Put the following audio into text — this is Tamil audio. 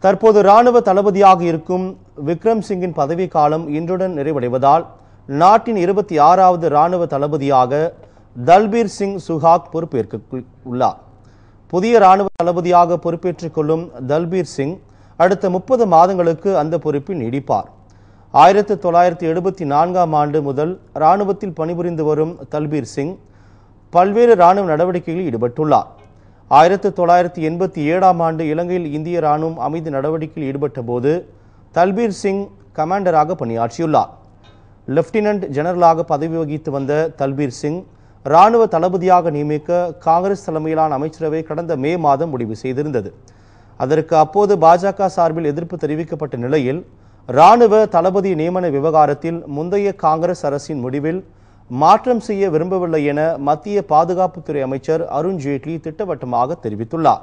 தற்போது ராணுவ தளபதியாக இருக்கும் விக்ரம் சிங்கின் பதவிக்காலம் இன்றுடன் நிறைவடைவதால் நாட்டின் 26வது ராணுவ தளபதியாக தல்பீர் சிங் சுஹாக் பொறுப்பேற்க உள்ளார். புதிய ராணுவ தளபதியாக பொறுப்பேற்றுக் கொள்ளும் தல்பீர் சிங் அடுத்த 30 மாதங்களுக்கு அந்த பொறுப்பில் நீடிப்பார். 1974ஆம் ஆண்டு முதல் ராணுவத்தில் பணிபுரிந்து வரும் தல்பீர் சிங் பல்வேறு ராணுவ நடவடிக்கைகளில் ஈடுபட்டுள்ளார். 1987ஆம் ஆண்டு இலங்கையில் இந்திய ராணுவம் அமைதி நடவடிக்கையில் ஈடுபட்ட போது தல்பீர் சிங் கமாண்டராக பணியாற்றியுள்ளார். லெப்டினன்ட் ஜெனரலாக பதவி வகித்து வந்த தல்பீர் சிங் ராணுவ தளபதியாக நியமிக்க காங்கிரஸ் தலைமையிலான அமைச்சரவை கடந்த மே மாதம் முடிவு செய்திருந்தது. அதற்கு அப்போது பாஜக சார்பில் எதிர்ப்பு தெரிவிக்கப்பட்ட நிலையில் ராணுவ தளபதி நியமன விவகாரத்தில் முந்தைய காங்கிரஸ் அரசின் முடிவில் மாற்றம் செய்ய விரும்பவில்லை என மத்திய பாதுகாப்புத்துறை அமைச்சர் அருண் ஜேட்லி திட்டவட்டமாக தெரிவித்துள்ளார்.